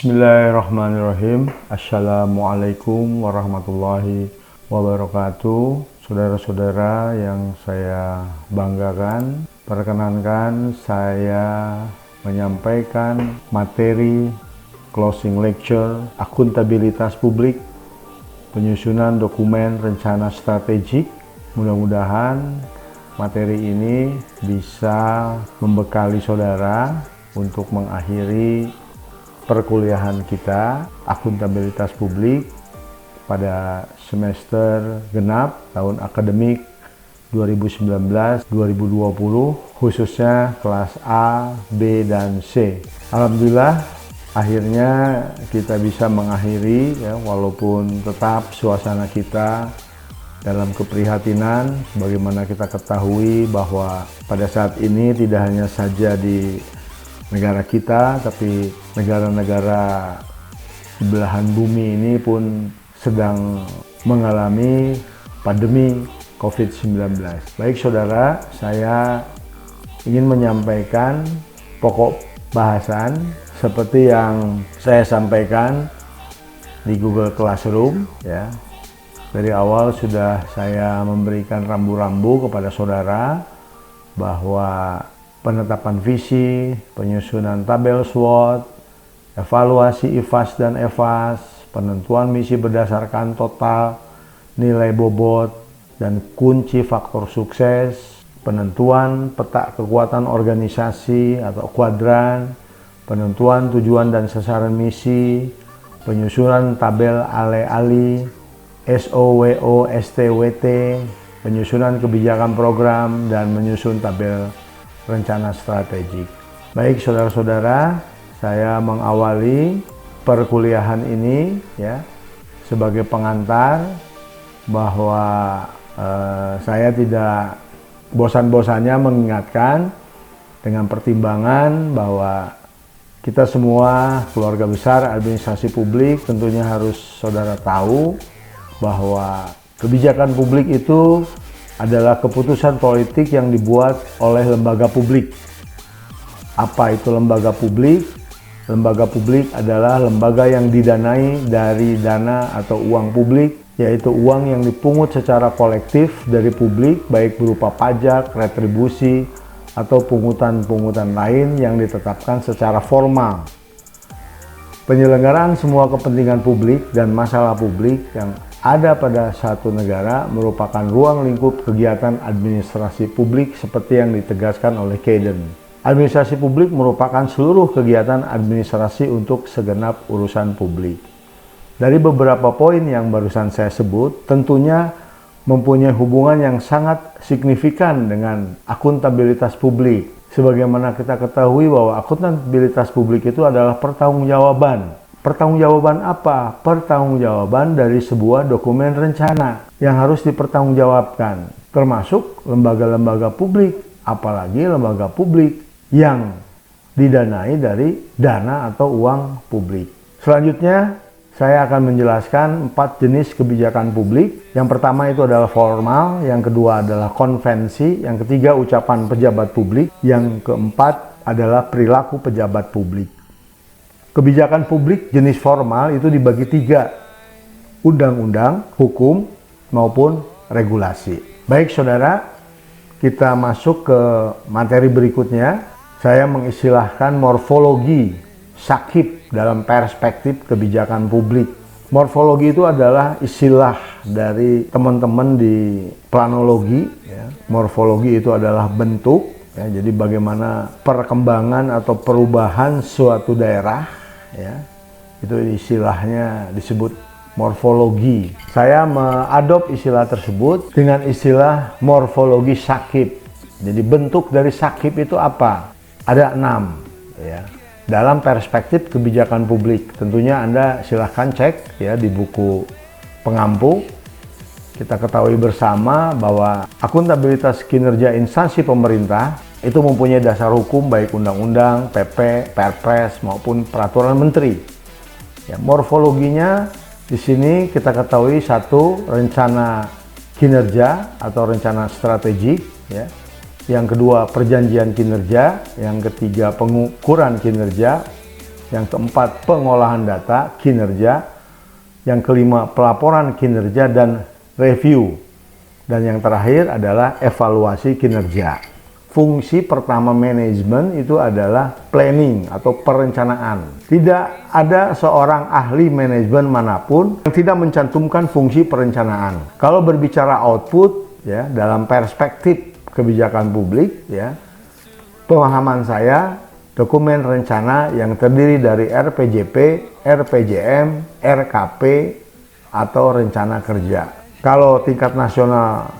Bismillahirrahmanirrahim. Assalamualaikum warahmatullahi wabarakatuh. Saudara-saudara yang saya banggakan, perkenankan saya menyampaikan materi closing lecture akuntabilitas publik, penyusunan dokumen rencana strategik. Mudah-mudahan materi ini bisa membekali saudara untuk mengakhiri perkuliahan kita akuntabilitas publik pada semester genap tahun akademik 2019-2020, khususnya kelas A, B, dan C. Alhamdulillah akhirnya kita bisa mengakhiri ya, walaupun tetap suasana kita dalam keprihatinan. Bagaimana kita ketahui bahwa pada saat ini tidak hanya saja di negara kita, tapi negara-negara di belahan bumi ini pun sedang mengalami pandemi COVID-19. Baik saudara, saya ingin menyampaikan pokok bahasan seperti yang saya sampaikan di Google Classroom ya. Dari awal sudah saya memberikan rambu-rambu kepada saudara bahwa penetapan visi, penyusunan tabel SWOT, evaluasi IFAS dan EVAS, penentuan misi berdasarkan total nilai bobot dan kunci faktor sukses, penentuan peta kekuatan organisasi atau kuadran, penentuan tujuan dan sasaran misi, penyusunan tabel ale-ali, SOWO, STWT, penyusunan kebijakan program, dan menyusun tabel rencana strategik. Baik saudara-saudara, saya mengawali perkuliahan ini ya sebagai pengantar bahwa saya tidak bosan-bosannya mengingatkan dengan pertimbangan bahwa kita semua keluarga besar administrasi publik tentunya harus saudara tahu bahwa kebijakan publik itu adalah keputusan politik yang dibuat oleh lembaga publik. Apa itu lembaga publik? Lembaga publik adalah lembaga yang didanai dari dana atau uang publik, yaitu uang yang dipungut secara kolektif dari publik, baik berupa pajak, retribusi, atau pungutan-pungutan lain yang ditetapkan secara formal. Penyelenggaraan semua kepentingan publik dan masalah publik yang ada pada satu negara merupakan ruang lingkup kegiatan administrasi publik seperti yang ditegaskan oleh Keyden. Administrasi publik merupakan seluruh kegiatan administrasi untuk segenap urusan publik. Dari beberapa poin yang barusan saya sebut, tentunya mempunyai hubungan yang sangat signifikan dengan akuntabilitas publik. Sebagaimana kita ketahui bahwa akuntabilitas publik itu adalah pertanggungjawaban. Pertanggungjawaban apa? Pertanggungjawaban dari sebuah dokumen rencana yang harus dipertanggungjawabkan, termasuk lembaga-lembaga publik, apalagi lembaga publik yang didanai dari dana atau uang publik. Selanjutnya, saya akan menjelaskan 4 jenis kebijakan publik. Yang pertama itu adalah formal, yang kedua adalah konvensi, yang ketiga ucapan pejabat publik, yang keempat adalah perilaku pejabat publik. Kebijakan publik jenis formal itu dibagi 3, undang-undang, hukum, maupun regulasi. Baik saudara, kita masuk ke materi berikutnya. Saya mengistilahkan morfologi SAKIP dalam perspektif kebijakan publik. Morfologi itu adalah istilah dari teman-teman di planologi. Ya. Morfologi itu adalah bentuk, ya, jadi bagaimana perkembangan atau perubahan suatu daerah. Ya, itu istilahnya disebut morfologi. Saya mengadop istilah tersebut dengan istilah morfologi SAKIP. Jadi bentuk dari SAKIP itu apa? Ada 6 ya. Dalam perspektif kebijakan publik. Tentunya Anda silahkan cek ya di buku pengampu. Kita ketahui bersama bahwa akuntabilitas kinerja instansi pemerintah itu mempunyai dasar hukum baik undang-undang, PP, Perpres maupun peraturan menteri. Ya, morfologinya di sini kita ketahui 1, rencana kinerja atau rencana strategik ya. Yang kedua perjanjian kinerja, yang ketiga pengukuran kinerja, Yang keempat, pengolahan data, kinerja. Yang kelima, pelaporan kinerja dan review. Dan yang terakhir adalah evaluasi kinerja. Fungsi pertama manajemen itu adalah planning atau perencanaan. Tidak ada seorang ahli manajemen manapun yang tidak mencantumkan fungsi perencanaan. Kalau berbicara output, ya, dalam perspektif kebijakan publik, ya, pemahaman saya, dokumen rencana yang terdiri dari RPJP, RPJM, RKP, atau rencana kerja. Kalau tingkat nasional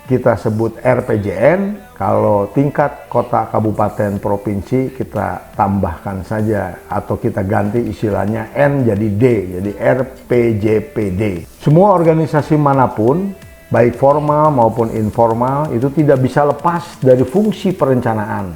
kita sebut RPJN, kalau tingkat kota, kabupaten, provinsi kita tambahkan saja atau kita ganti istilahnya N jadi D, jadi RPJPD. Semua organisasi manapun, baik formal maupun informal, itu tidak bisa lepas dari fungsi perencanaan.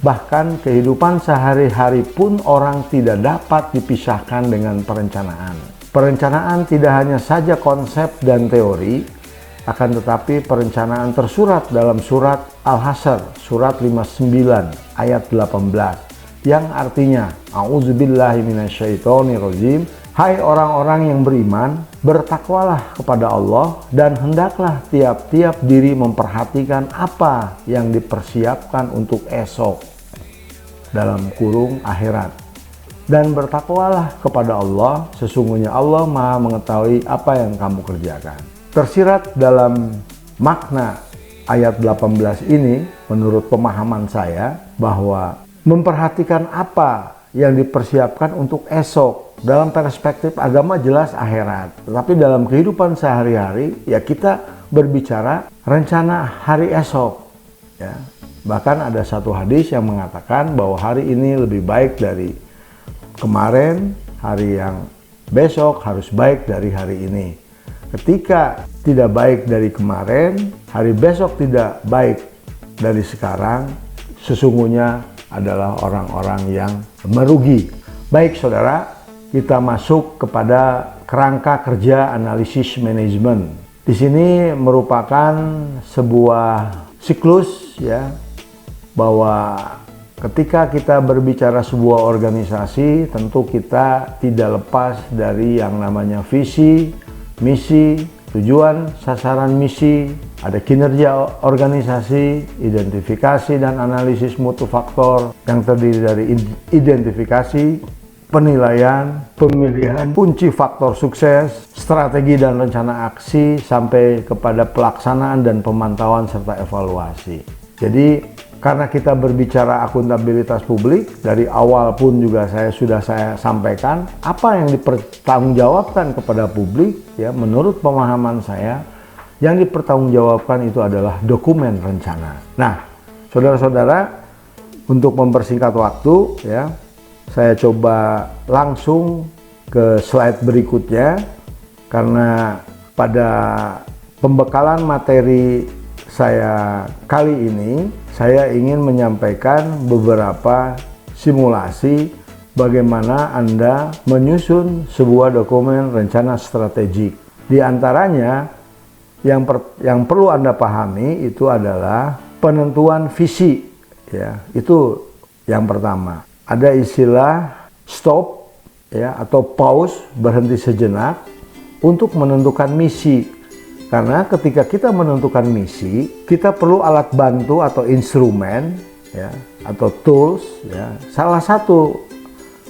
Bahkan kehidupan sehari-hari pun orang tidak dapat dipisahkan dengan perencanaan. Perencanaan tidak hanya saja konsep dan teori, akan tetapi perencanaan tersurat dalam surat Al-Hasyr, surat 59 ayat 18, yang artinya, A'udzubillahi minasyaitonirrajim, hai orang-orang yang beriman, bertakwalah kepada Allah dan hendaklah tiap-tiap diri memperhatikan apa yang dipersiapkan untuk esok, dalam kurung akhirat. Dan bertakwalah kepada Allah, sesungguhnya Allah Maha mengetahui apa yang kamu kerjakan. Tersirat dalam makna ayat 18 ini, menurut pemahaman saya, bahwa memperhatikan apa yang dipersiapkan untuk esok. Dalam perspektif agama jelas akhirat, tetapi dalam kehidupan sehari-hari, ya kita berbicara rencana hari esok. Ya. Bahkan ada satu hadis yang mengatakan bahwa hari ini lebih baik dari kemarin, hari yang besok harus baik dari hari ini. Ketika tidak baik dari kemarin, hari besok tidak baik dari sekarang, sesungguhnya adalah orang-orang yang merugi. Baik saudara, kita masuk kepada kerangka kerja analisis manajemen. Di sini merupakan sebuah siklus, ya, bahwa ketika kita berbicara sebuah organisasi, tentu kita tidak lepas dari yang namanya visi, misi, tujuan, sasaran misi, ada kinerja organisasi, identifikasi dan analisis mutu faktor yang terdiri dari identifikasi, penilaian, pemilihan, kunci faktor sukses, strategi dan rencana aksi, sampai kepada pelaksanaan dan pemantauan serta evaluasi. Jadi karena kita berbicara akuntabilitas publik, dari awal pun juga saya sampaikan apa yang dipertanggungjawabkan kepada publik, ya, menurut pemahaman saya yang dipertanggungjawabkan itu adalah dokumen rencana. Nah, saudara-saudara, untuk mempersingkat waktu, ya, saya coba langsung ke slide berikutnya karena pada pembekalan materi saya kali ini, saya ingin menyampaikan beberapa simulasi bagaimana Anda menyusun sebuah dokumen rencana strategik. Di antaranya yang perlu Anda pahami itu adalah penentuan visi, ya. Itu yang pertama. Ada istilah stop, ya, atau pause, berhenti sejenak untuk menentukan misi. Karena ketika kita menentukan misi, kita perlu alat bantu atau instrumen, ya, atau tools, ya. Salah satu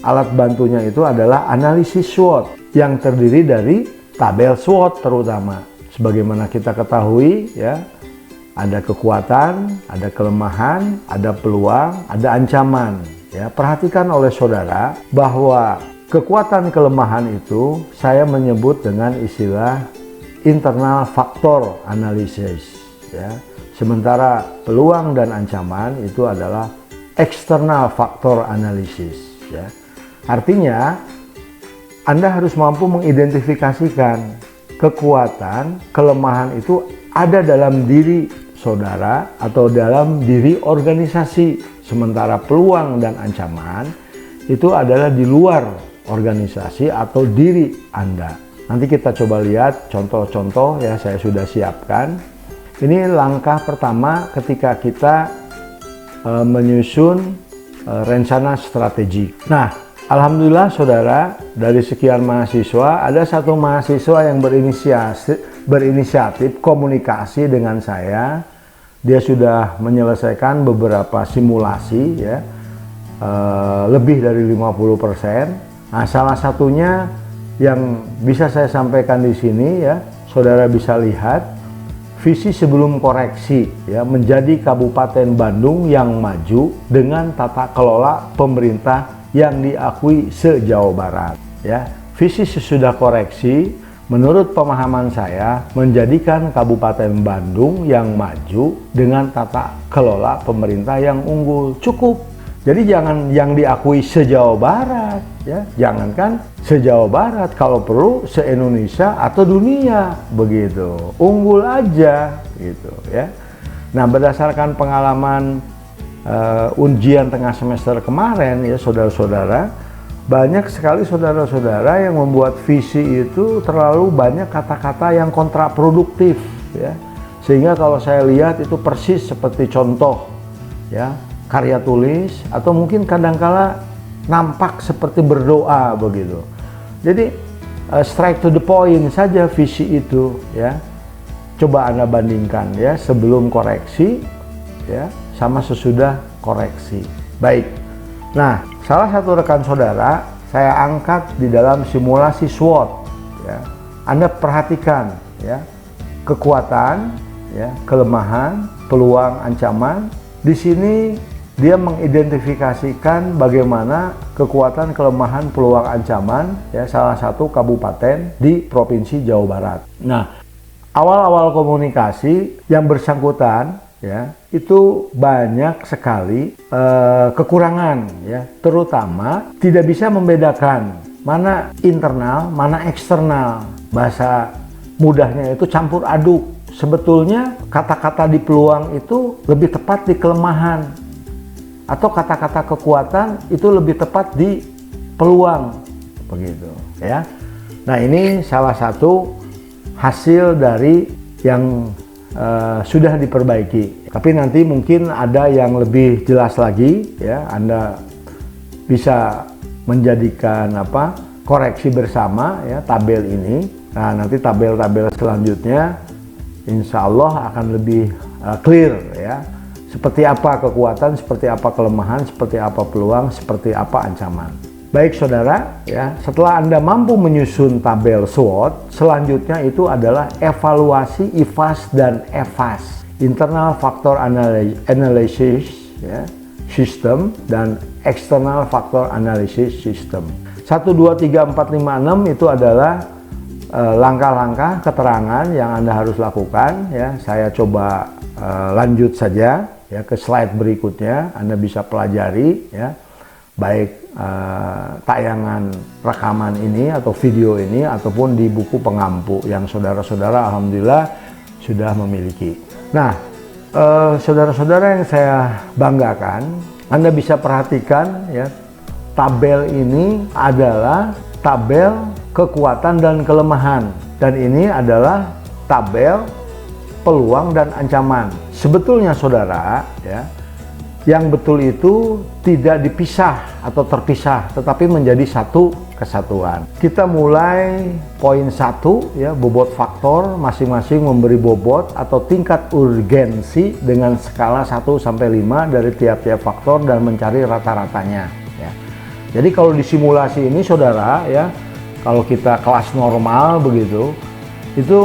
alat bantunya itu adalah analisis SWOT yang terdiri dari tabel SWOT terutama. Sebagaimana kita ketahui, ya, ada kekuatan, ada kelemahan, ada peluang, ada ancaman. Ya, perhatikan oleh saudara bahwa kekuatan kelemahan itu saya menyebut dengan istilah internal faktor analisis, ya. Sementara peluang dan ancaman itu adalah eksternal faktor analisis, ya. Artinya Anda harus mampu mengidentifikasikan kekuatan, kelemahan itu ada dalam diri saudara atau dalam diri organisasi, sementara peluang dan ancaman itu adalah di luar organisasi atau diri Anda. Nanti kita coba lihat contoh-contoh, ya, saya sudah siapkan. Ini langkah pertama ketika kita menyusun rencana strategik. Nah, Alhamdulillah saudara, dari sekian mahasiswa ada satu mahasiswa yang berinisiatif komunikasi dengan saya. Dia sudah menyelesaikan beberapa simulasi ya, lebih dari 50%. Nah, salah satunya yang bisa saya sampaikan di sini ya, saudara bisa lihat visi sebelum koreksi ya, menjadi Kabupaten Bandung yang maju dengan tata kelola pemerintah yang diakui se-Jawa Barat ya. Visi sesudah koreksi menurut pemahaman saya menjadikan Kabupaten Bandung yang maju dengan tata kelola pemerintah yang unggul. Cukup. Jadi jangan yang diakui se-Jawa Barat ya, jangankan se-Jawa Barat, kalau perlu se-Indonesia atau dunia begitu. Unggul aja gitu ya. Nah, berdasarkan pengalaman ujian tengah semester kemarin ya saudara-saudara, banyak sekali saudara-saudara yang membuat visi itu terlalu banyak kata-kata yang kontraproduktif ya, sehingga kalau saya lihat itu persis seperti contoh ya karya tulis, atau mungkin kadangkala nampak seperti berdoa begitu. Jadi straight to the point saja visi itu ya. Coba Anda bandingkan ya, sebelum koreksi ya sama sesudah koreksi. Baik. Nah, salah satu rekan saudara saya angkat di dalam simulasi SWOT ya. Anda perhatikan ya, kekuatan ya, kelemahan, peluang, ancaman. Di sini dia mengidentifikasikan bagaimana kekuatan, kelemahan, peluang, ancaman ya salah satu kabupaten di Provinsi Jawa Barat. Nah, awal-awal komunikasi yang bersangkutan ya itu banyak sekali kekurangan ya, terutama tidak bisa membedakan mana internal, mana eksternal. Bahasa mudahnya itu campur aduk. Sebetulnya kata-kata di peluang itu lebih tepat di kelemahan, atau kata-kata kekuatan itu lebih tepat di peluang begitu ya. Nah, ini salah satu hasil dari yang sudah diperbaiki. Tapi nanti mungkin ada yang lebih jelas lagi ya, Anda bisa menjadikan koreksi bersama ya tabel ini. Nah, nanti tabel-tabel selanjutnya insya Allah akan lebih clear ya, seperti apa kekuatan, seperti apa kelemahan, seperti apa peluang, seperti apa ancaman. Baik saudara ya, setelah Anda mampu menyusun tabel SWOT, selanjutnya itu adalah evaluasi IFAS dan EFAS, internal factor analysis ya, system, dan external factor analysis system. 1, 2, 3, 4, 5, 6 itu adalah langkah-langkah keterangan yang Anda harus lakukan ya. Saya coba lanjut saja ya ke slide berikutnya. Anda bisa pelajari ya, baik tayangan rekaman ini atau video ini ataupun di buku pengampu yang saudara-saudara alhamdulillah sudah memiliki. Nah, saudara-saudara yang saya banggakan, Anda bisa perhatikan ya, tabel ini adalah tabel kekuatan dan kelemahan, dan ini adalah tabel peluang dan ancaman. Sebetulnya saudara ya, yang betul itu tidak dipisah atau terpisah, tetapi menjadi satu kesatuan. Kita mulai poin 1 ya, bobot faktor, masing-masing memberi bobot atau tingkat urgensi dengan skala 1 sampai 5 dari tiap-tiap faktor dan mencari rata-ratanya ya. Jadi kalau di simulasi ini saudara ya, kalau kita kelas normal begitu, itu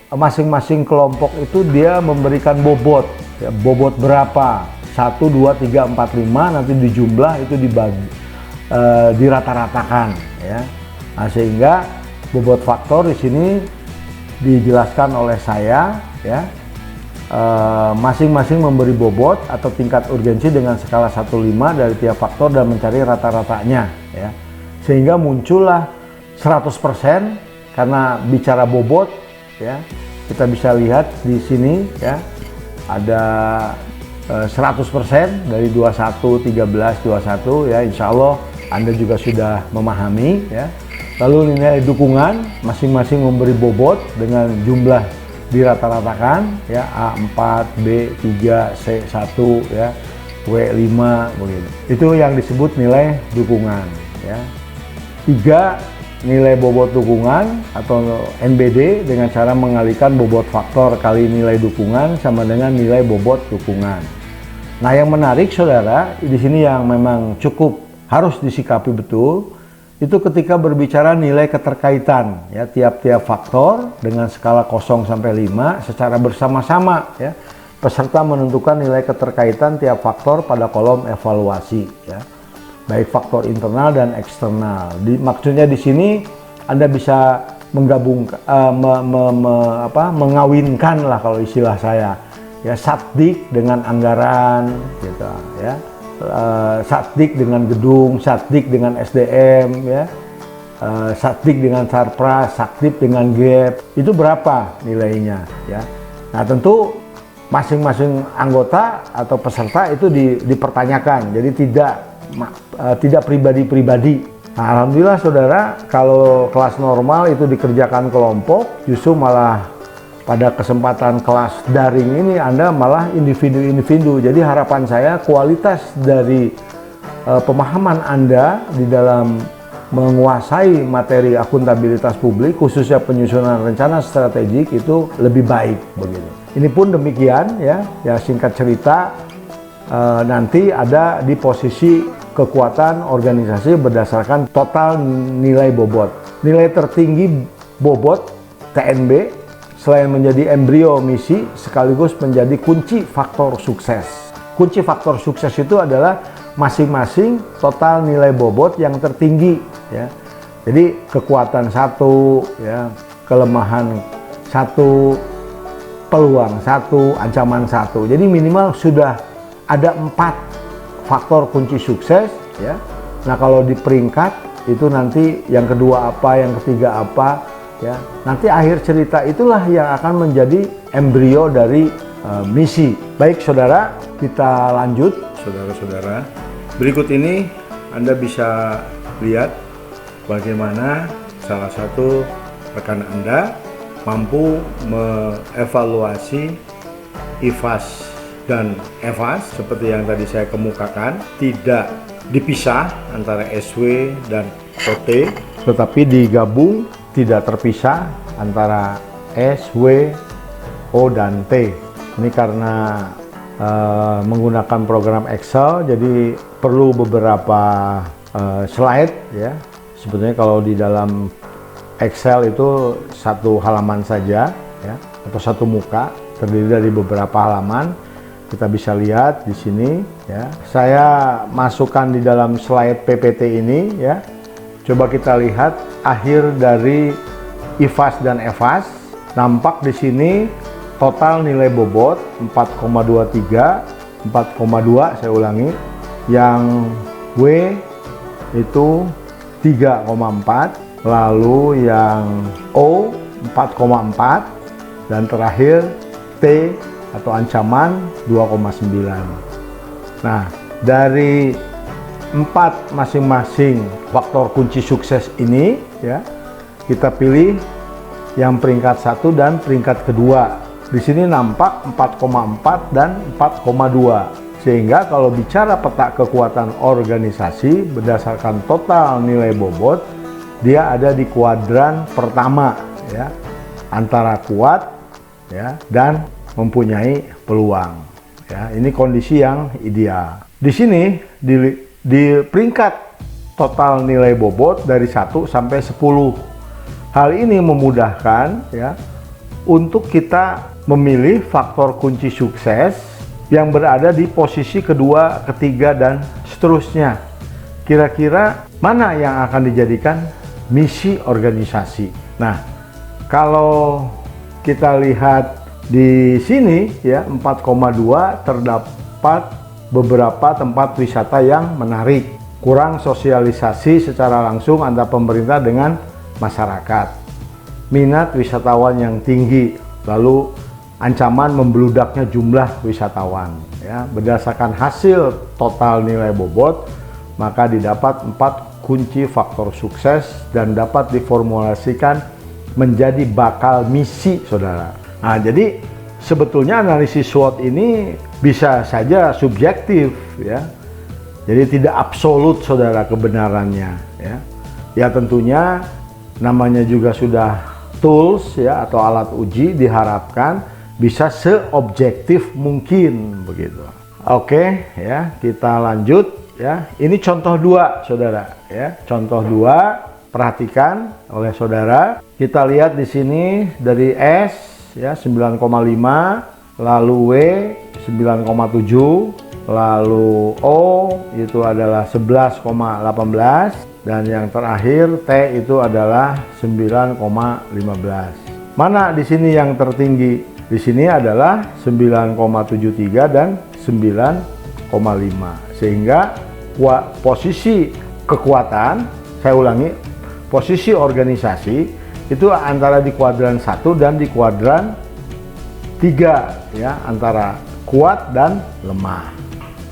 masing-masing kelompok itu dia memberikan bobot ya, bobot berapa, 1, 2, 3, 4, 5, nanti dijumlah itu dibagi, dirata-ratakan ya. Nah, sehingga bobot faktor di sini dijelaskan oleh saya ya, masing-masing memberi bobot atau tingkat urgensi dengan skala 1-5 dari tiap faktor dan mencari rata-ratanya ya. Sehingga muncullah 100% karena bicara bobot ya. Kita bisa lihat di sini ya, ada 100% dari 21, 13, 21 ya, insya Allah Anda juga sudah memahami ya. Lalu nilai dukungan masing-masing memberi bobot dengan jumlah dirata-ratakan ya, A4, B3, C1 ya, W5 begitu. Itu yang disebut nilai dukungan. ya. 3. Nilai bobot dukungan atau NBD dengan cara mengalihkan bobot faktor kali nilai dukungan sama dengan nilai bobot dukungan. Nah, yang menarik saudara, di sini yang memang cukup harus disikapi betul, itu ketika berbicara nilai keterkaitan ya, tiap-tiap faktor dengan skala 0 sampai 5 secara bersama-sama ya. Peserta menentukan nilai keterkaitan tiap faktor pada kolom evaluasi ya. Baik faktor internal dan eksternal. Maksudnya di sini Anda bisa menggabungkan, mengawinkan lah kalau istilah saya, ya satdik dengan anggaran, gitu, ya, satdik dengan gedung, satdik dengan SDM, ya, satdik dengan sarpras, satdik dengan gap, itu berapa nilainya, ya. Nah tentu masing-masing anggota atau peserta itu dipertanyakan, jadi tidak pribadi-pribadi. Nah, alhamdulillah saudara, kalau kelas normal itu dikerjakan kelompok, justru malah pada kesempatan kelas daring ini Anda malah individu-individu. Jadi harapan saya kualitas dari pemahaman Anda di dalam menguasai materi akuntabilitas publik, khususnya penyusunan rencana strategik, itu lebih baik begitu. Ini pun demikian ya singkat cerita, nanti ada di posisi kekuatan organisasi berdasarkan total nilai bobot. Nilai tertinggi bobot TNB selain menjadi embrio misi sekaligus menjadi kunci faktor sukses. Kunci faktor sukses itu adalah masing-masing total nilai bobot yang tertinggi ya. Jadi kekuatan 1 ya, kelemahan 1, peluang 1, ancaman 1. Jadi minimal sudah ada 4 faktor kunci sukses ya. Nah, kalau di peringkat itu nanti yang kedua apa, yang ketiga apa ya. Nanti akhir cerita itulah yang akan menjadi embrio dari misi. Baik saudara, kita lanjut. Saudara-saudara, berikut ini Anda bisa lihat bagaimana salah satu rekan Anda mampu mengevaluasi IFAS dan EVAS seperti yang tadi saya kemukakan, tidak dipisah antara SW dan OT, tetapi digabung, tidak terpisah antara SW, O dan T. Ini karena menggunakan program Excel, jadi perlu beberapa slide ya. Sebetulnya kalau di dalam Excel itu satu halaman saja ya, atau satu muka terdiri dari beberapa halaman. Kita bisa lihat di sini ya. Saya masukkan di dalam slide PPT ini ya. Coba kita lihat akhir dari IFAS dan EVAS. Nampak di sini total nilai bobot 4,23, 4,2 saya ulangi. Yang W itu 3,4, lalu yang O 4,4 dan terakhir T atau ancaman 2,9. Nah, dari 4 masing-masing faktor kunci sukses ini ya, kita pilih yang peringkat 1 dan peringkat kedua. Di sini nampak 4,4 dan 4,2. Sehingga kalau bicara peta kekuatan organisasi berdasarkan total nilai bobot, dia ada di kuadran pertama ya, antara kuat ya dan mempunyai peluang ya. Ini kondisi yang ideal. Di sini di peringkat total nilai bobot dari 1 sampai 10. Hal ini memudahkan ya untuk kita memilih faktor kunci sukses yang berada di posisi kedua, ketiga dan seterusnya. Kira-kira mana yang akan dijadikan misi organisasi. Nah, kalau kita lihat di sini ya 4,2 terdapat beberapa tempat wisata yang menarik. Kurang sosialisasi secara langsung antara pemerintah dengan masyarakat. Minat wisatawan yang tinggi, lalu ancaman membludaknya jumlah wisatawan ya. Berdasarkan hasil total nilai bobot, maka didapat 4 kunci faktor sukses dan dapat diformulasikan menjadi bakal misi saudara. Nah, jadi sebetulnya analisis SWOT ini bisa saja subjektif ya. Jadi tidak absolut saudara kebenarannya ya. Ya tentunya namanya juga sudah tools ya atau alat uji, diharapkan bisa seobjektif mungkin begitu. Oke ya, kita lanjut ya. Ini contoh 2 saudara ya. Contoh 2 perhatikan oleh saudara. Kita lihat di sini dari S ya 9,5, lalu W 9,7, lalu O itu adalah 11,18, dan yang terakhir T itu adalah 9,15. Mana di sini yang tertinggi? Di sini adalah 9,73 dan 9,5. Sehingga posisi kekuatan, saya ulangi, posisi organisasi itu antara di kuadran 1 dan di kuadran 3 ya, antara kuat dan lemah.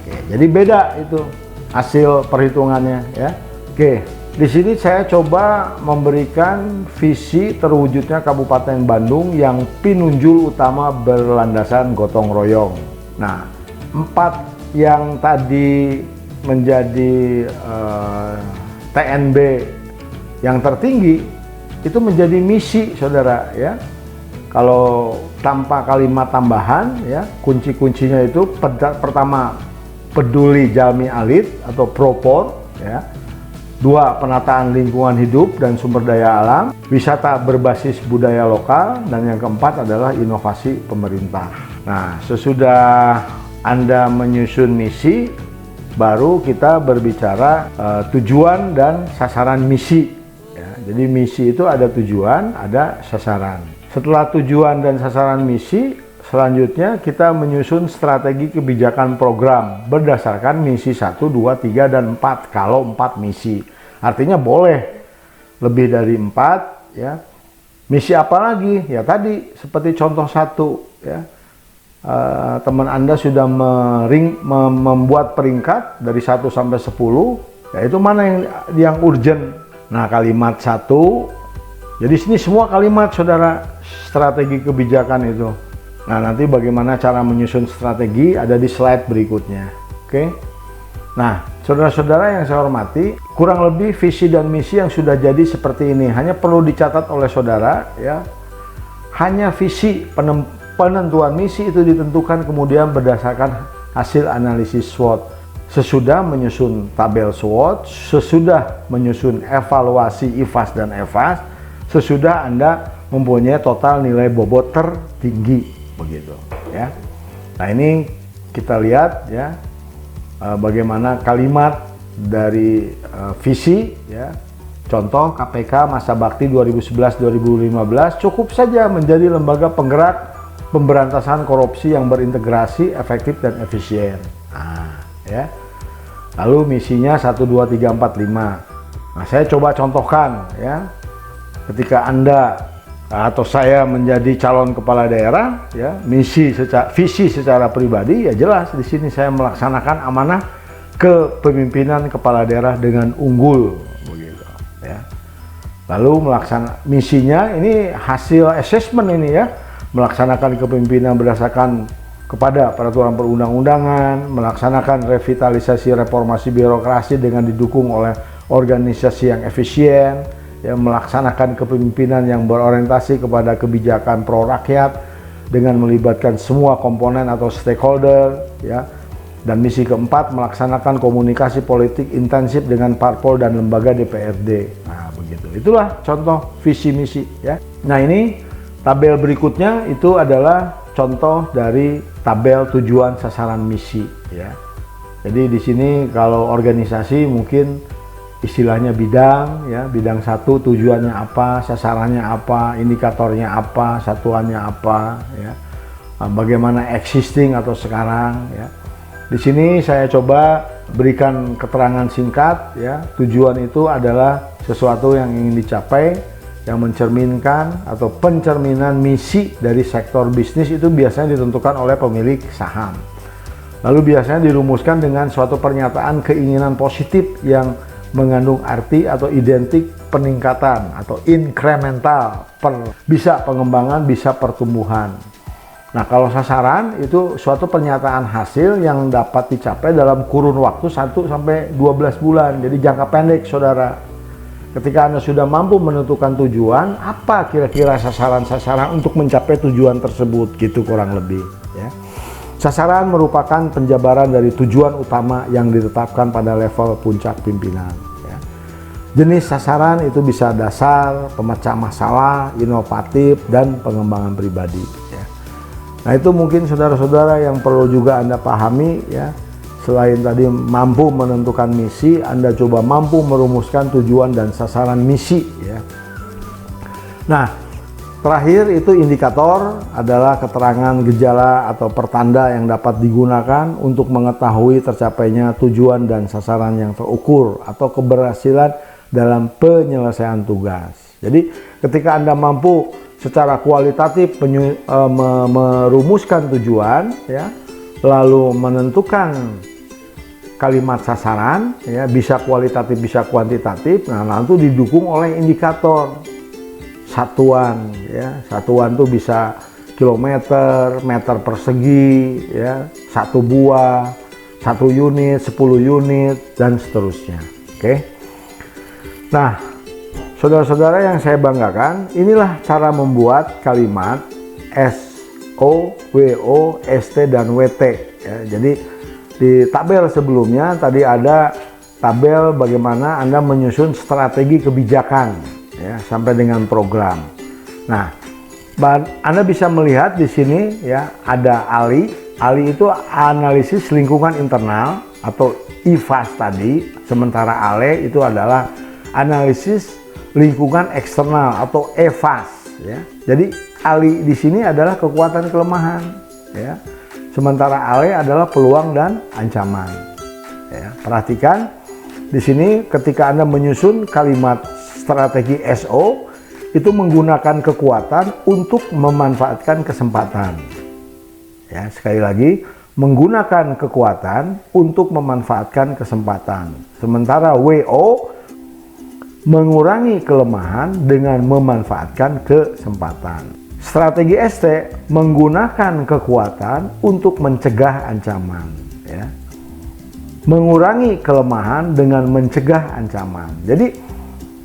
Oke, jadi beda itu hasil perhitungannya ya. Oke, di sini saya coba memberikan visi terwujudnya Kabupaten Bandung yang pinunjul utama berlandasan gotong royong. Nah, 4 yang tadi menjadi TNB yang tertinggi itu menjadi misi saudara ya. Kalau tanpa kalimat tambahan ya, kunci-kuncinya itu pertama peduli jalmi alit atau propor ya. 2, penataan lingkungan hidup dan sumber daya alam, wisata berbasis budaya lokal, dan yang keempat adalah inovasi pemerintah. Nah, sesudah Anda menyusun misi, baru kita berbicara tujuan dan sasaran misi ya. Jadi misi itu ada tujuan, ada sasaran. Setelah tujuan dan sasaran misi, selanjutnya kita menyusun strategi kebijakan program berdasarkan misi 1, 2, 3, dan 4 kalau 4 misi. Artinya boleh lebih dari 4 ya. Misi apa lagi? Ya tadi seperti contoh 1 ya. Teman Anda sudah membuat peringkat dari 1 sampai 10, yaitu mana yang urgent. Nah, kalimat 1. Jadi sini semua kalimat saudara, strategi kebijakan itu. Nah, nanti bagaimana cara menyusun strategi ada di slide berikutnya. Oke. Nah, saudara-saudara yang saya hormati, kurang lebih visi dan misi yang sudah jadi seperti ini. Hanya perlu dicatat oleh saudara ya. Hanya visi, penentuan misi itu ditentukan kemudian berdasarkan hasil analisis SWOT. Sesudah menyusun tabel SWOT, sesudah menyusun evaluasi IFAS dan EFAS, sesudah Anda mempunyai total nilai bobot tertinggi begitu ya. Nah, ini kita lihat ya bagaimana kalimat dari visi ya. Contoh KPK masa bakti 2011-2015 cukup saja menjadi lembaga penggerak pemberantasan korupsi yang berintegrasi, efektif dan efisien. Nah, ya. Lalu misinya 1, 2, 3, 4, 5. Nah, saya coba contohkan ya. Ketika Anda atau saya menjadi calon kepala daerah ya, visi secara pribadi ya jelas di sini saya melaksanakan amanah kepemimpinan kepala daerah dengan unggul begitu ya. Lalu misinya ini hasil assessment ini ya, melaksanakan kepemimpinan berdasarkan kepada peraturan perundang-undangan, melaksanakan revitalisasi reformasi birokrasi dengan didukung oleh organisasi yang efisien, ya, melaksanakan kepemimpinan yang berorientasi kepada kebijakan pro rakyat dengan melibatkan semua komponen atau stakeholder, ya. Dan misi keempat, melaksanakan komunikasi politik intensif dengan parpol dan lembaga DPRD. Nah, begitu. Itulah contoh visi misi, ya. Nah, ini tabel berikutnya itu adalah contoh dari tabel tujuan sasaran misi, ya. Jadi di sini kalau organisasi mungkin istilahnya bidang, ya, bidang satu tujuannya apa, sasarannya apa, indikatornya apa, satuannya apa, ya, bagaimana existing atau sekarang, ya. Di sini saya coba berikan keterangan singkat, ya. Tujuan itu adalah sesuatu yang ingin dicapai, yang mencerminkan atau pencerminan misi dari sektor bisnis itu biasanya ditentukan oleh pemilik saham. Lalu biasanya dirumuskan dengan suatu pernyataan keinginan positif yang mengandung arti atau identik peningkatan atau incremental, bisa pengembangan, bisa pertumbuhan. Nah, kalau sasaran itu suatu pernyataan hasil yang dapat dicapai dalam kurun waktu 1 sampai 12 bulan. Jadi jangka pendek, saudara. Ketika Anda sudah mampu menentukan tujuan, apa kira-kira sasaran-sasaran untuk mencapai tujuan tersebut, gitu kurang lebih. Ya. Sasaran merupakan penjabaran dari tujuan utama yang ditetapkan pada level puncak pimpinan. Ya. Jenis sasaran itu bisa dasar, pemecah masalah, inovatif, dan pengembangan pribadi. Ya. Nah, itu mungkin saudara-saudara yang perlu juga Anda pahami, ya. Selain tadi mampu menentukan misi, Anda coba mampu merumuskan tujuan dan sasaran misi, ya. Nah, terakhir itu indikator adalah keterangan gejala atau pertanda yang dapat digunakan untuk mengetahui tercapainya tujuan dan sasaran yang terukur atau keberhasilan dalam penyelesaian tugas. Jadi, ketika Anda mampu secara kualitatif merumuskan tujuan, ya, lalu menentukan kalimat sasaran, ya, bisa kualitatif bisa kuantitatif. Nah, nanti didukung oleh indikator satuan, ya. Satuan tuh bisa kilometer, meter persegi, ya, 1 buah, 1 unit, 10 unit, dan seterusnya. Oke. Nah, saudara-saudara yang saya banggakan, inilah cara membuat kalimat S, O, W, O, S, T, dan W, T. Ya, jadi di tabel sebelumnya tadi ada tabel bagaimana Anda menyusun strategi kebijakan, ya, sampai dengan program. Nah, Anda bisa melihat di sini, ya, ada ALI. ALI itu analisis lingkungan internal atau IFAS tadi, sementara ALE itu adalah analisis lingkungan eksternal atau EFAS, ya. Jadi ALI di sini adalah kekuatan kelemahan, ya. Sementara ALE adalah peluang dan ancaman. Ya, perhatikan di sini ketika Anda menyusun kalimat strategi SO itu menggunakan kekuatan untuk memanfaatkan kesempatan. Ya, sekali lagi menggunakan kekuatan untuk memanfaatkan kesempatan. Sementara WO mengurangi kelemahan dengan memanfaatkan kesempatan. Strategi ST menggunakan kekuatan untuk mencegah ancaman, ya. Mengurangi kelemahan dengan mencegah ancaman. Jadi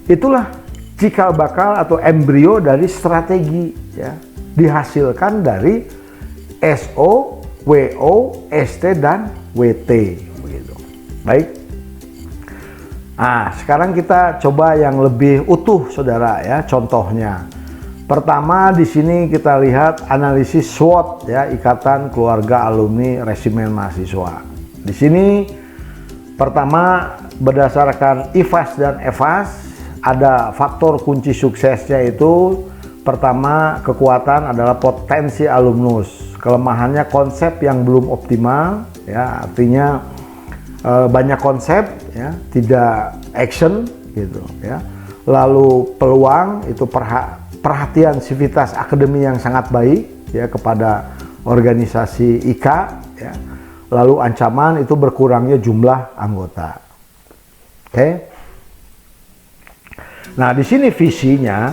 itulah cikal bakal atau embrio dari strategi, ya, dihasilkan dari SO, WO, ST, dan WT, begitu. Baik. Nah, sekarang kita coba yang lebih utuh, saudara, ya, contohnya. Pertama di sini kita lihat analisis SWOT, ya, Ikatan Keluarga Alumni Resimen Mahasiswa. Di sini pertama berdasarkan IFAS dan EFAS ada faktor kunci suksesnya itu pertama kekuatan adalah potensi alumnus, kelemahannya konsep yang belum optimal, ya, artinya banyak konsep, ya, tidak action gitu, ya. Lalu peluang itu perhatian sivitas akademi yang sangat baik, ya, kepada organisasi IK, ya. Lalu ancaman itu berkurangnya jumlah anggota. Oke. Nah, di sini visinya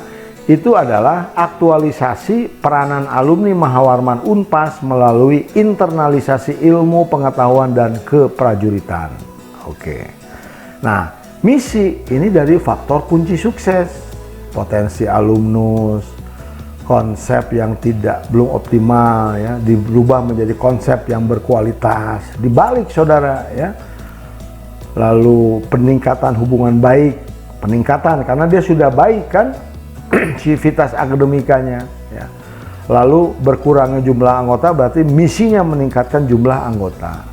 itu adalah aktualisasi peranan alumni Mahawarman Unpas melalui internalisasi ilmu, pengetahuan, dan keprajuritan. Oke. Nah, misi ini dari faktor kunci sukses. Potensi alumnus, konsep yang belum optimal, ya, dirubah menjadi konsep yang berkualitas, dibalik, saudara, ya. Lalu peningkatan hubungan baik, peningkatan karena dia sudah baik kan civitas akademikanya, ya. Lalu berkurangnya jumlah anggota berarti misinya meningkatkan jumlah anggota,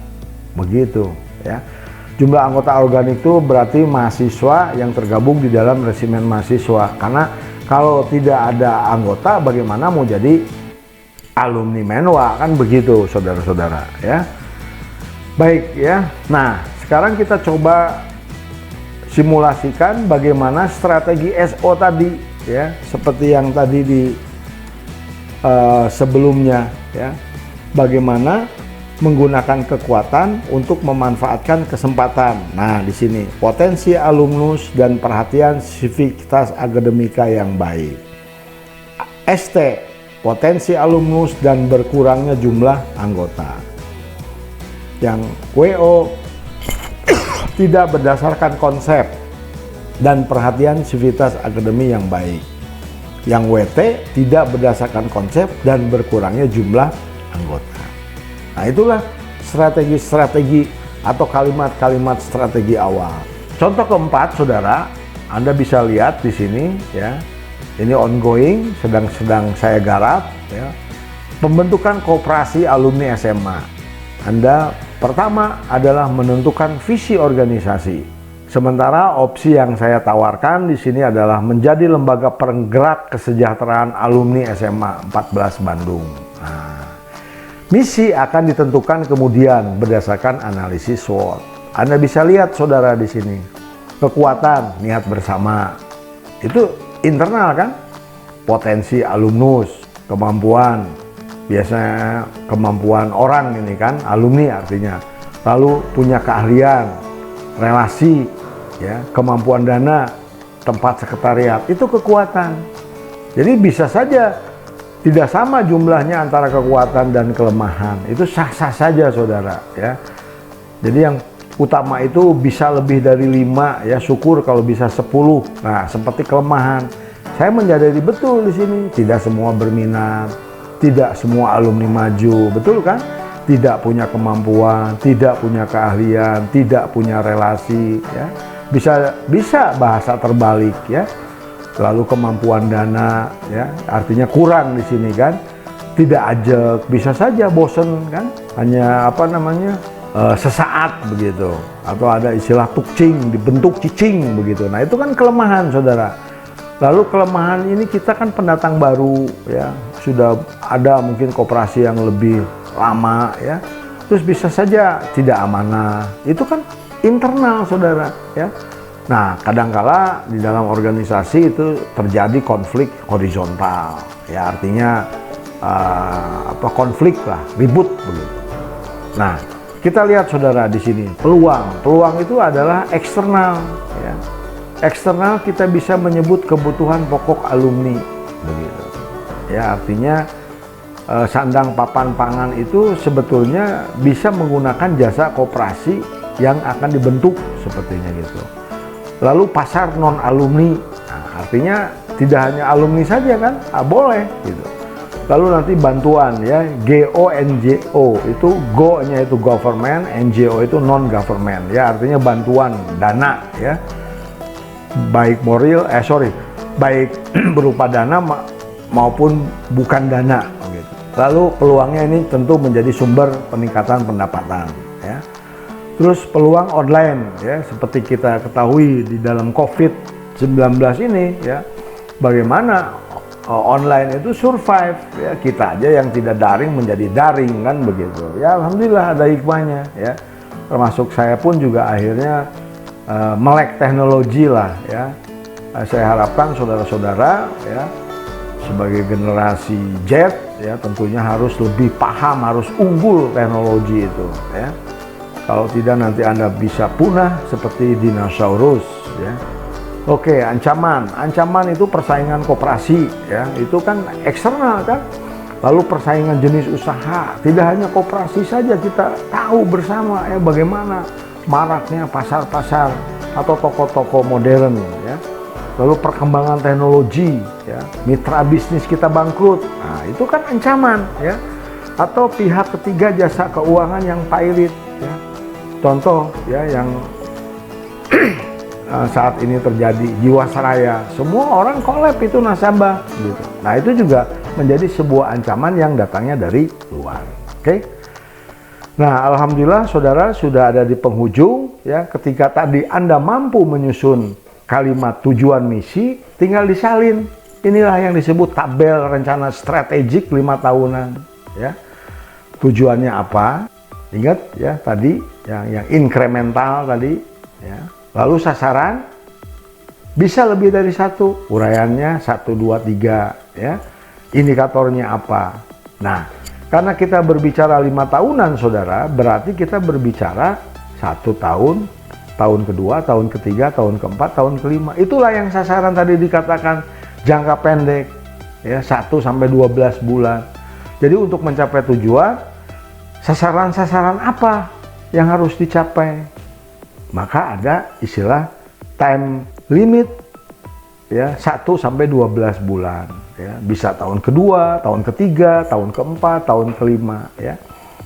begitu, ya. Jumlah anggota organik itu berarti mahasiswa yang tergabung di dalam resimen mahasiswa. Karena kalau tidak ada anggota, bagaimana mau jadi alumni Menwa, kan begitu, saudara-saudara, ya. Baik, ya. Nah, sekarang kita coba simulasikan bagaimana strategi SO tadi, ya, seperti yang tadi di sebelumnya, ya. Bagaimana menggunakan kekuatan untuk memanfaatkan kesempatan. Nah, di sini potensi alumnus dan perhatian sivitas akademika yang baik. ST, potensi alumnus dan berkurangnya jumlah anggota. Yang WO tidak berdasarkan konsep dan perhatian sivitas akademi yang baik. Yang WT tidak berdasarkan konsep dan berkurangnya jumlah anggota. Nah, itulah strategi-strategi atau kalimat-kalimat strategi awal. Contoh keempat, saudara, Anda bisa lihat di sini ya. Ini ongoing, sedang saya garap ya. Pembentukan koperasi alumni SMA. Anda pertama adalah menentukan visi organisasi. Sementara opsi yang saya tawarkan di sini adalah menjadi lembaga penggerak kesejahteraan alumni SMA 14 Bandung. Nah, misi akan ditentukan kemudian berdasarkan analisis SWOT. Anda bisa lihat saudara di sini. Kekuatan, niat bersama. Itu internal kan? Potensi alumnus, kemampuan. Biasanya kemampuan orang ini kan, alumni artinya. Lalu punya keahlian, relasi, ya, kemampuan dana, tempat sekretariat, itu kekuatan. Jadi bisa saja tidak sama jumlahnya antara kekuatan dan kelemahan. Itu sah-sah saja saudara ya. Jadi yang utama itu bisa lebih dari 5 ya, syukur kalau bisa 10. Nah, seperti kelemahan. Saya menyadari betul di sini, tidak semua berminat, tidak semua alumni maju, betul kan? Tidak punya kemampuan, tidak punya keahlian, tidak punya relasi ya. Bisa bahasa terbalik ya. Lalu kemampuan dana ya, artinya kurang di sini kan. Tidak ajak, bisa saja bosen kan? Hanya sesaat begitu. Atau ada istilah tukcing, dibentuk cicing begitu. Nah, itu kan kelemahan saudara. Lalu kelemahan ini kita kan pendatang baru ya, sudah ada mungkin koperasi yang lebih lama ya, terus bisa saja tidak amanah. Itu kan internal saudara ya. Nah, kadangkala di dalam organisasi itu terjadi konflik horizontal ya, artinya konflik lah, ribut begitu. Nah, kita lihat saudara di sini peluang itu adalah eksternal ya. Eksternal kita bisa menyebut kebutuhan pokok alumni begitu. Ya, artinya sandang papan pangan itu sebetulnya bisa menggunakan jasa koperasi yang akan dibentuk sepertinya gitu. Lalu pasar non alumni, nah, artinya tidak hanya alumni saja kan, boleh gitu. Lalu nanti bantuan ya, GO NGO itu go-nya itu government, NGO itu non government ya, artinya bantuan dana ya. Baik baik berupa dana maupun bukan dana gitu. Lalu peluangnya ini tentu menjadi sumber peningkatan pendapatan ya. Terus peluang online ya, seperti kita ketahui di dalam COVID-19 ini ya, bagaimana online itu survive ya, kita aja yang tidak daring menjadi daring kan begitu. Ya alhamdulillah ada hikmahnya ya. Termasuk saya pun juga akhirnya melek teknologi lah ya. Saya harapkan saudara-saudara ya sebagai generasi Z ya tentunya harus lebih paham, harus unggul teknologi itu ya. Kalau tidak nanti Anda bisa punah seperti dinosaurus ya. Oke, ancaman itu persaingan koperasi ya, itu kan eksternal kan. Lalu persaingan jenis usaha, tidak hanya koperasi saja, kita tahu bersama ya bagaimana maraknya pasar-pasar atau toko-toko modern ya. Lalu perkembangan teknologi ya, mitra bisnis kita bangkrut. Nah, itu kan ancaman ya. Atau pihak ketiga jasa keuangan yang pailit ya. Contoh ya yang saat ini terjadi Jiwasraya, semua orang kolab itu nasabah gitu. Nah, itu juga menjadi sebuah ancaman yang datangnya dari luar. Oke. Nah, alhamdulillah saudara sudah ada di penghujung ya. Ketika tadi Anda mampu menyusun kalimat tujuan misi, tinggal disalin. Inilah yang disebut tabel rencana strategik 5 tahunan ya. Tujuannya apa? Ingat ya tadi yang inkremental tadi ya. Lalu sasaran bisa lebih dari 1, uraiannya 1, 2, 3 ya. Indikatornya apa? Nah, karena kita berbicara 5 tahunan saudara, berarti kita berbicara 1 tahun, tahun kedua, tahun ketiga, tahun keempat, tahun kelima. Itulah yang sasaran tadi dikatakan jangka pendek ya 1 sampai 12 bulan. Jadi untuk mencapai tujuan, sasaran-sasaran apa yang harus dicapai? Maka ada istilah time limit ya 1 sampai 12 bulan ya. Bisa tahun kedua, tahun ketiga, tahun keempat, tahun kelima ya.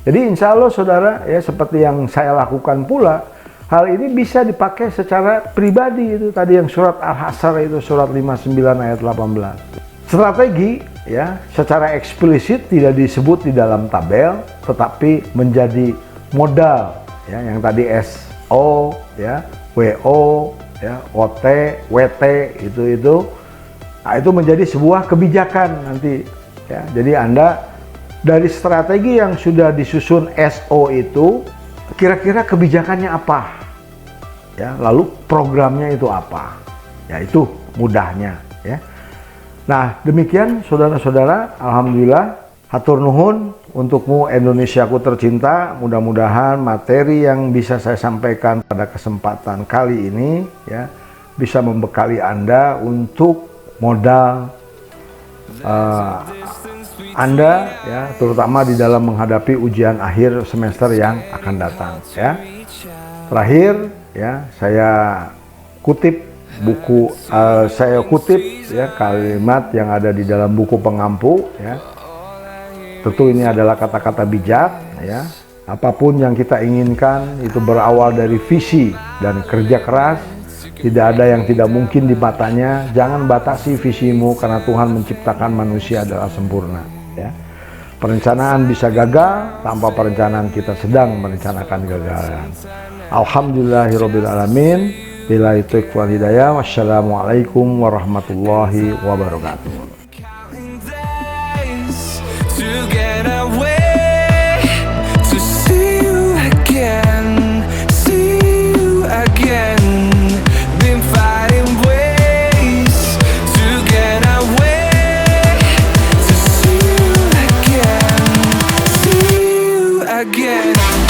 Jadi insya Allah saudara ya, seperti yang saya lakukan pula, hal ini bisa dipakai secara pribadi. Itu tadi yang surat Al-Hasyr itu, surat 59 ayat 18. Strategi ya secara eksplisit tidak disebut di dalam tabel, tetapi menjadi modal ya, yang tadi SO ya, WO ya, OT, WT itu. Nah, itu menjadi sebuah kebijakan nanti ya. Jadi Anda dari strategi yang sudah disusun SO itu, kira-kira kebijakannya apa? Ya, lalu programnya itu apa? Ya, itu mudahnya ya. Nah, demikian saudara-saudara, alhamdulillah, hatur nuhun untukmu Indonesiaku tercinta. Mudah-mudahan materi yang bisa saya sampaikan pada kesempatan kali ini ya bisa membekali Anda untuk modal Anda ya, terutama di dalam menghadapi ujian akhir semester yang akan datang ya. Terakhir ya, saya kutip ya kalimat yang ada di dalam buku pengampu ya. Tentu ini adalah kata-kata bijak ya. Apapun yang kita inginkan itu berawal dari visi dan kerja keras. Tidak ada yang tidak mungkin di matanya. Jangan batasi visimu, karena Tuhan menciptakan manusia adalah sempurna ya. Perencanaan bisa gagal, tanpa perencanaan kita sedang merencanakan kegagalan. Alhamdulillahirabbil alamin. Billahi taufiq wal hidayah. Wassalamualaikum warahmatullahi wabarakatuh. Again.